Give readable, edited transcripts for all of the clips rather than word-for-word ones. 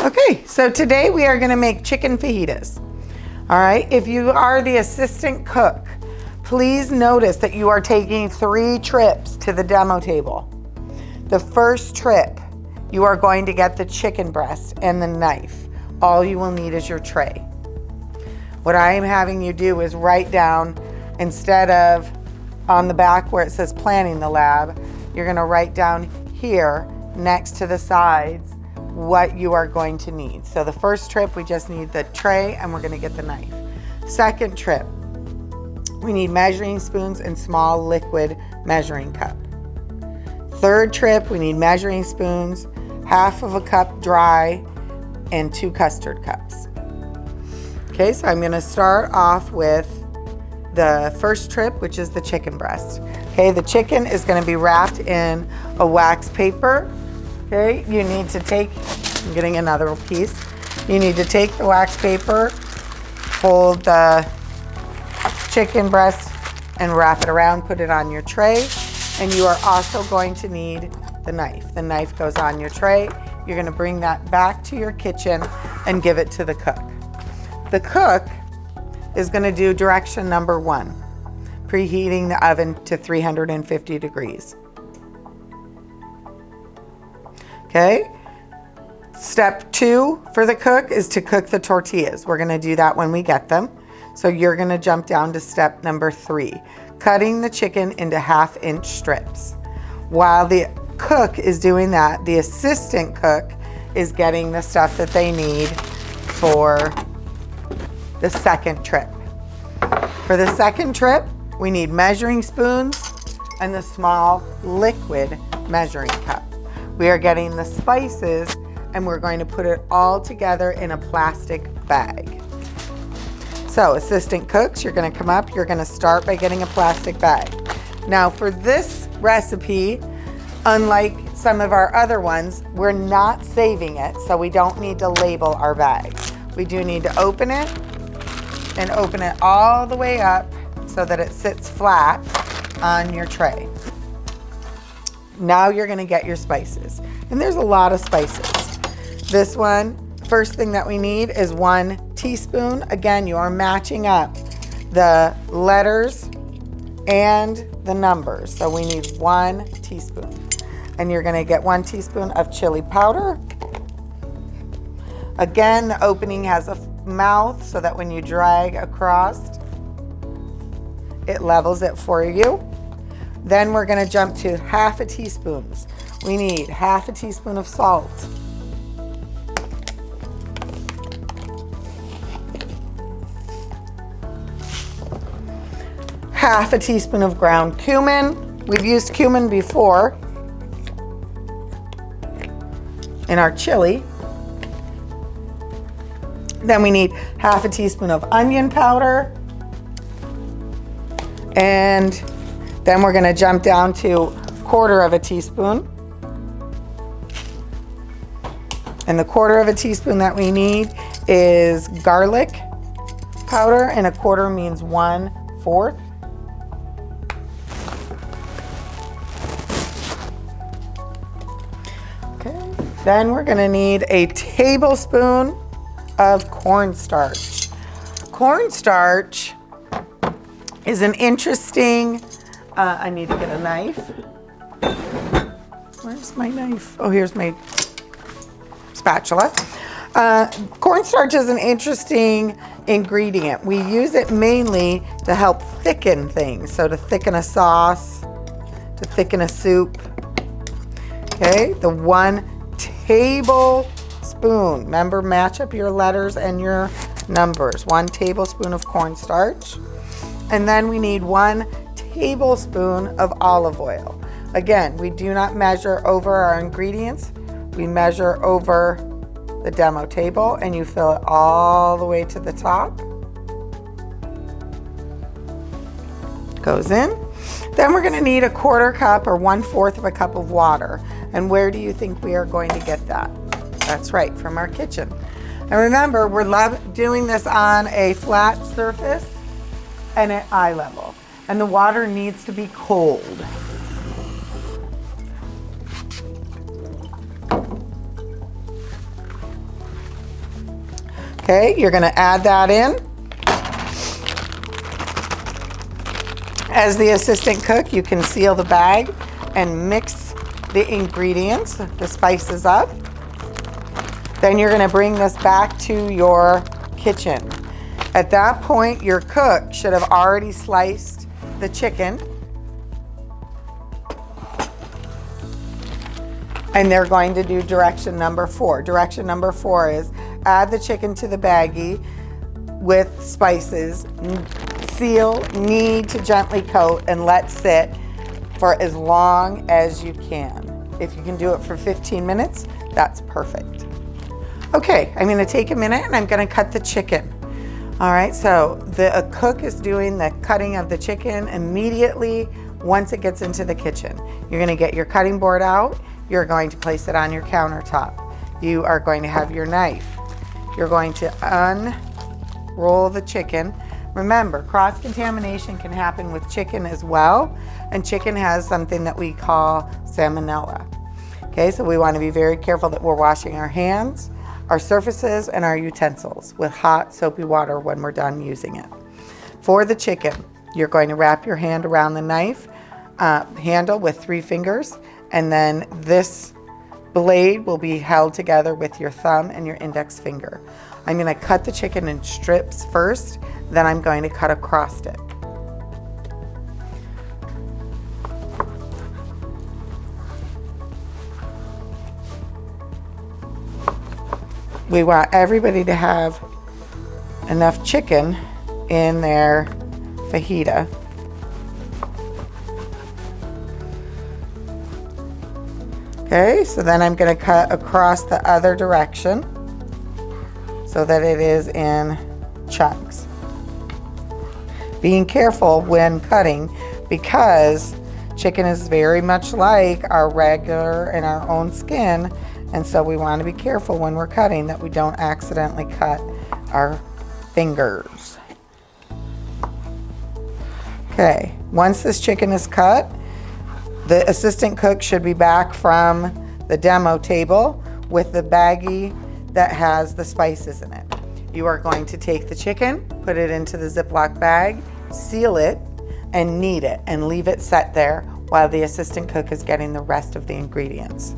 Okay, so today we are going to make chicken fajitas. All right, if you are the assistant cook, please notice that you are taking 3 trips to the demo table. The first trip, you are going to get the chicken breast and the knife. All you will need is your tray. What I am having you do is write down, instead of on the back where it says planning the lab, you're going to write down here next to the sides what you are going to need. So the first trip, we just need the tray and we're going to get the knife. Second trip, we need measuring spoons and small liquid measuring cup. Third trip, we need measuring spoons, half of a cup dry, and 2 custard cups. Okay, so I'm going to start off with the first trip, which is the chicken breast. Okay, the chicken is going to be wrapped in a wax paper. Okay, you need to take, I'm getting another piece. You need to take the wax paper, fold the chicken breast and wrap it around, put it on your tray. And you are also going to need the knife. The knife goes on your tray. You're going to bring that back to your kitchen and give it to the cook. The cook is going to do direction number 1, preheating the oven to 350 degrees. Okay, step 2 for the cook is to cook the tortillas. We're going to do that when we get them. So you're going to jump down to step number 3, cutting the chicken into 1/2-inch strips. While the cook is doing that, the assistant cook is getting the stuff that they need for the second trip. For the second trip, we need measuring spoons and the small liquid measuring cup. We are getting the spices and we're going to put it all together in a plastic bag. So assistant cooks, you're going to come up, you're going to start by getting a plastic bag. Now for this recipe, unlike some of our other ones, we're not saving it, so we don't need to label our bag. We do need to open it and open it all the way up so that it sits flat on your tray. Now you're going to get your spices. And there's a lot of spices. This one, first thing that we need is 1 teaspoon. Again, you are matching up the letters and the numbers. So we need 1 teaspoon. And you're going to get 1 teaspoon of chili powder. Again, the opening has a mouth so that when you drag across, it levels it for you. Then we're going to jump to 1/2 teaspoon. We need 1/2 teaspoon of salt. Half a teaspoon of ground cumin. We've used cumin before in our chili. Then we need 1/2 teaspoon of onion powder. And then we're going to jump down to 1/4 teaspoon. And the 1/4 teaspoon that we need is garlic powder, and 1/4 means 1/4. Okay. Then we're going to need a tablespoon of cornstarch. Cornstarch is an interesting, I need to get a knife. Where's my knife? Oh, here's my spatula. Cornstarch is an interesting ingredient. We use it mainly to help thicken things. So to thicken a sauce, to thicken a soup. Okay, the 1 tablespoon. Remember, match up your letters and your numbers. 1 tablespoon of cornstarch. And then we need 1 tablespoon of olive oil. Again, we do not measure over our ingredients. We measure over the demo table, and you fill it all the way to the top. Goes in. Then we're going to need a 1/4 cup or 1/4 cup of water. And where do you think we are going to get that? That's right, from our kitchen. And remember, we're doing this on a flat surface and at eye level. And the water needs to be cold. Okay, you're gonna add that in. As the assistant cook, you can seal the bag and mix the ingredients, the spices up. Then you're gonna bring this back to your kitchen. At that point, your cook should have already sliced the chicken. And they're going to do direction number 4. Direction number 4 is add the chicken to the Baggie with spices, seal, knead to gently coat, and let sit for as long as you can. If you can do it for 15 minutes, that's perfect. Okay, I'm gonna take a minute and I'm gonna cut the chicken. All right, so the cook is doing the cutting of the chicken immediately once it gets into the kitchen. You're gonna get your cutting board out. You're going to place it on your countertop. You are going to have your knife. You're going to unroll the chicken. Remember, cross-contamination can happen with chicken as well, and chicken has something that we call salmonella. Okay, so we want to be very careful that we're washing our hands, our surfaces, and our utensils with hot soapy water when we're done using it. For the chicken, you're going to wrap your hand around the knife handle with 3 fingers, and then this blade will be held together with your thumb and your index finger. I'm going to cut the chicken in strips first, then I'm going to cut across it. We want everybody to have enough chicken in their fajita. Okay, so then I'm going to cut across the other direction so that it is in chunks. Being careful when cutting because chicken is very much like our regular and our own skin, and so we want to be careful when we're cutting that we don't accidentally cut our fingers. Okay, once this chicken is cut, the assistant cook should be back from the demo table with the Baggie that has the spices in it. You are going to take the chicken, put it into the Ziploc bag, seal it, and knead it, and leave it set there while the assistant cook is getting the rest of the ingredients.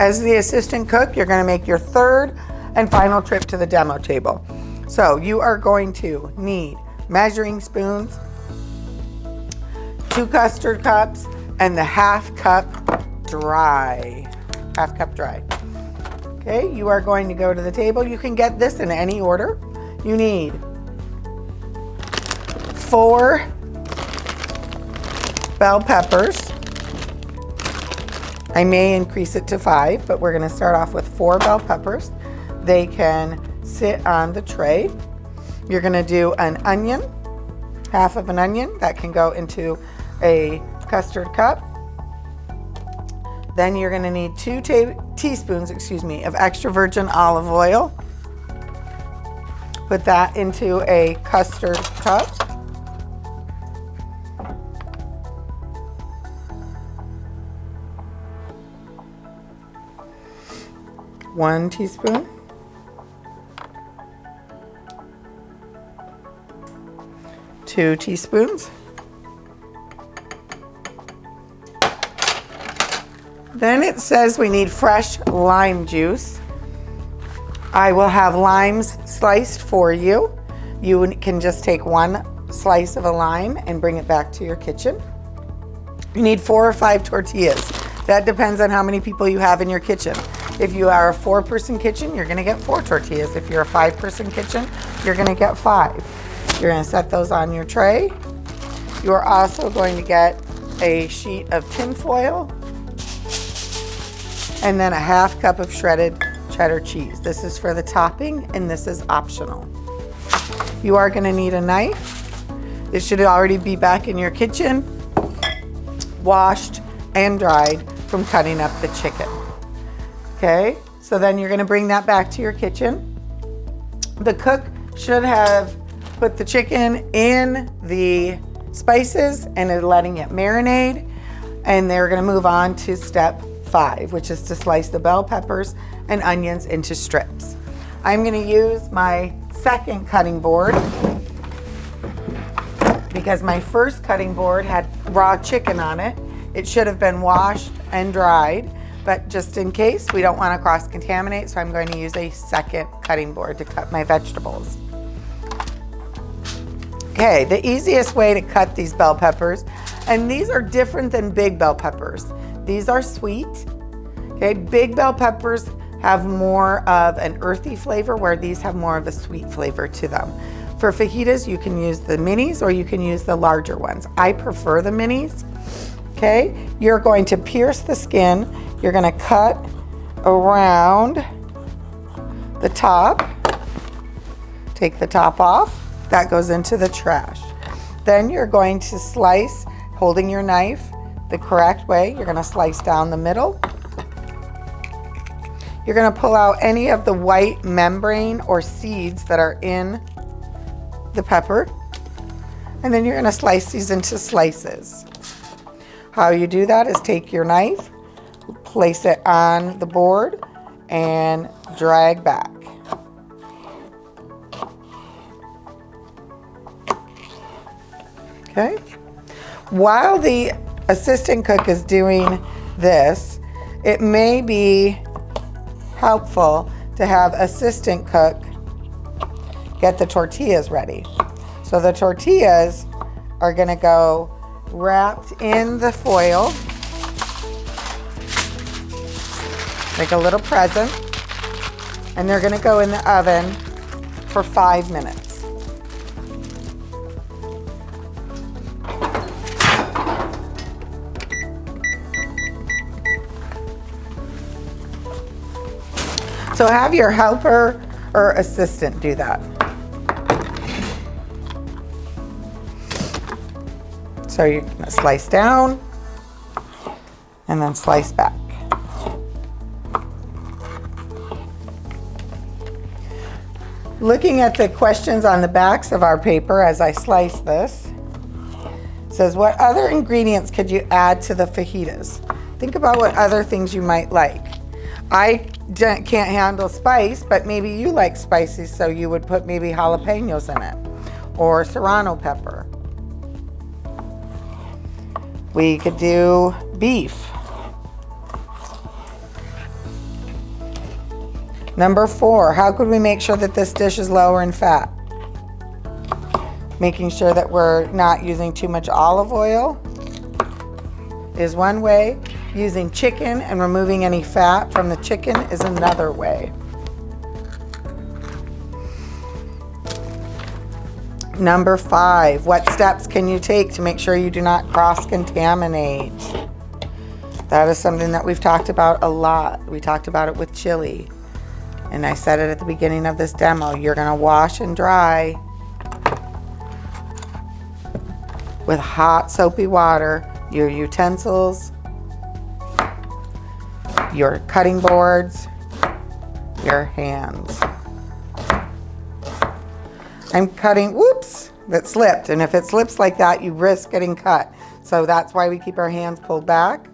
As the assistant cook, you're going to make your third and final trip to the demo table. So you are going to need measuring spoons, 2 custard cups, and the half cup dry. Okay, you are going to go to the table. You can get this in any order. You need 4 bell peppers. I may increase it to 5, but we're going to start off with 4 bell peppers. They can sit on the tray. You're going to do an onion, half of an onion that can go into a custard cup. Then you're going to need 2 teaspoons of extra virgin olive oil. Put that into a custard cup. One teaspoon. 2 teaspoons. Then it says we need fresh lime juice. I will have limes sliced for you. You can just take 1 slice of a lime and bring it back to your kitchen. You need 4 or 5 tortillas. That depends on how many people you have in your kitchen. If you are a 4-person kitchen, you're gonna get 4 tortillas. If you're a 5-person kitchen, you're gonna get 5. You're gonna set those on your tray. You are also going to get a sheet of tin foil and then a half cup of shredded cheddar cheese. This is for the topping and this is optional. You are gonna need a knife. It should already be back in your kitchen, washed and dried from cutting up the chicken. Okay, so then you're gonna bring that back to your kitchen. The cook should have put the chicken in the spices and is letting it marinate, and they're gonna move on to step 5, which is to slice the bell peppers and onions into strips. I'm going to use my second cutting board because my first cutting board had raw chicken on it. It should have been washed and dried, but just in case, we don't want to cross-contaminate, so I'm going to use a second cutting board to cut my vegetables. Okay, the easiest way to cut these bell peppers, and these are different than big bell peppers. These are sweet. Okay, big bell peppers have more of an earthy flavor, where these have more of a sweet flavor to them. For fajitas, you can use the minis or you can use the larger ones. I prefer the minis. Okay, you're going to pierce the skin. You're going to cut around the top. Take the top off. That goes into the trash. Then you're going to slice, holding your knife the correct way. You're going to slice down the middle. You're going to pull out any of the white membrane or seeds that are in the pepper. And then you're going to slice these into slices. How you do that is take your knife, place it on the board, and drag back. Okay. While the assistant cook is doing this, it may be helpful to have assistant cook get the tortillas ready. So the tortillas are going to go wrapped in the foil, like a little present, and they're going to go in the oven for 5 minutes. So have your helper or assistant do that. So you're going to slice down and then slice back. Looking at the questions on the backs of our paper as I slice this, it says, what other ingredients could you add to the fajitas? Think about what other things you might like. I can't handle spice, but maybe you like spicy, so you would put maybe jalapenos in it or serrano pepper. We could do beef. Number 4, how could we make sure that this dish is lower in fat? Making sure that we're not using too much olive oil is one way. Using chicken and removing any fat from the chicken is another way. Number 5, what steps can you take to make sure you do not cross-contaminate? That is something that we've talked about a lot. We talked about it with chili. And I said it at the beginning of this demo. You're going to wash and dry with hot soapy water your utensils, your cutting boards, your hands. I'm cutting, whoops, that slipped. And if it slips like that, you risk getting cut. So that's why we keep our hands pulled back.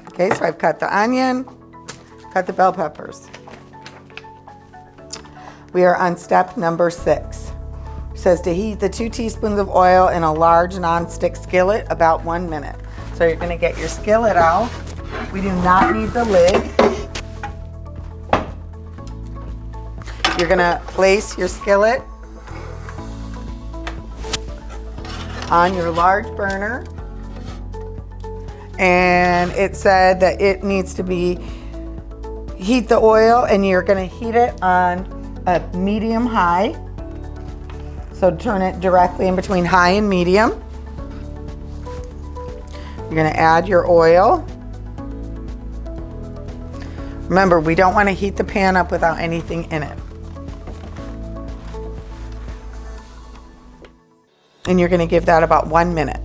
Okay, so I've cut the onion, cut the bell peppers. We are on step number 6. It says to heat the 2 teaspoons of oil in a large non-stick skillet about 1 minute. So you're gonna get your skillet out. We do not need the lid. You're gonna place your skillet on your large burner. And it said that it needs to be, heat the oil, and you're gonna heat it on a medium high. So turn it directly in between high and medium. You're gonna add your oil. Remember, we don't want to heat the pan up without anything in it. And you're going to give that about 1 minute.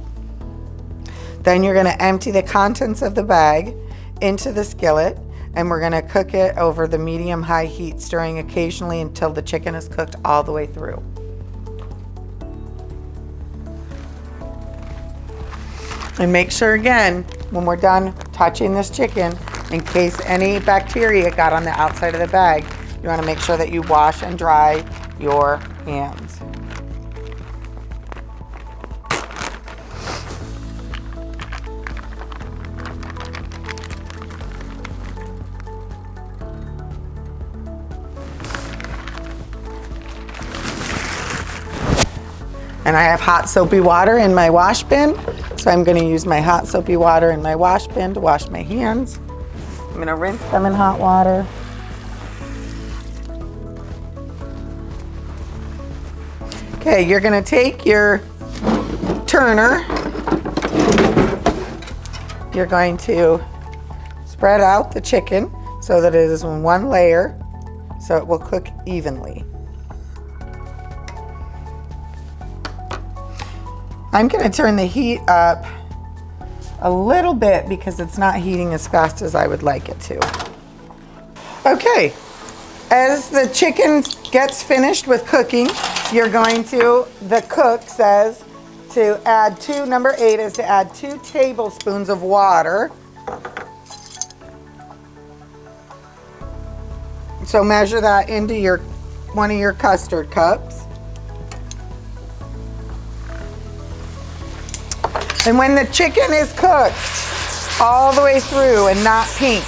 Then you're going to empty the contents of the bag into the skillet, and we're going to cook it over the medium-high heat, stirring occasionally until the chicken is cooked all the way through. And make sure, again, when we're done touching this chicken, in case any bacteria got on the outside of the bag, You want to make sure that you wash and dry your hands. And I have hot soapy water in my wash bin, so I'm going to use my hot soapy water in my wash bin to wash my hands. I'm going to rinse them in hot water. Okay, you're going to take your turner. You're going to spread out the chicken so that it is in one layer, so it will cook evenly. I'm going to turn the heat up a little bit because it's not heating as fast as I would like it to. Okay, as the chicken gets finished with cooking, you're going to, the cook says to add number 8 is to add 2 tablespoons of water. So measure that into one of your custard cups. And when the chicken is cooked all the way through and not pink,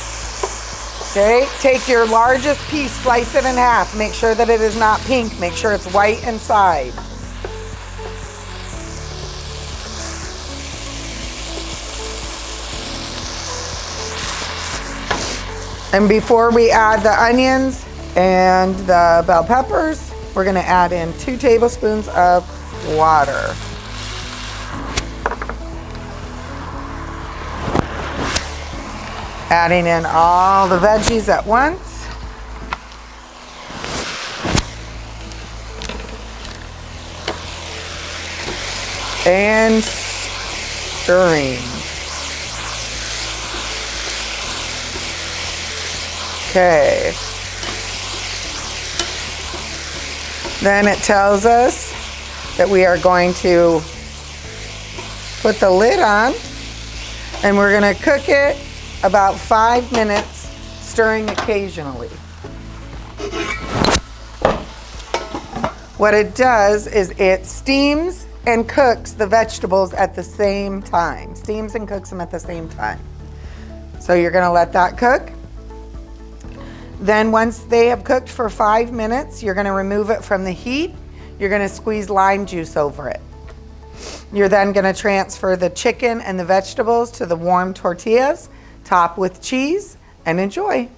okay, take your largest piece, slice it in half. Make sure that it is not pink. Make sure it's white inside. And before we add the onions and the bell peppers, we're going to add in 2 tablespoons of water. Adding in all the veggies at once. And stirring. Okay. Then it tells us that we are going to put the lid on and we're going to cook it about 5 minutes, stirring occasionally. What it does is it steams and cooks the vegetables at the same time. Steams and cooks them at the same time. So you're going to let that cook. Then once they have cooked for 5 minutes, you're going to remove it from the heat. You're going to squeeze lime juice over it. You're then going to transfer the chicken and the vegetables to the warm tortillas, top with cheese, and enjoy.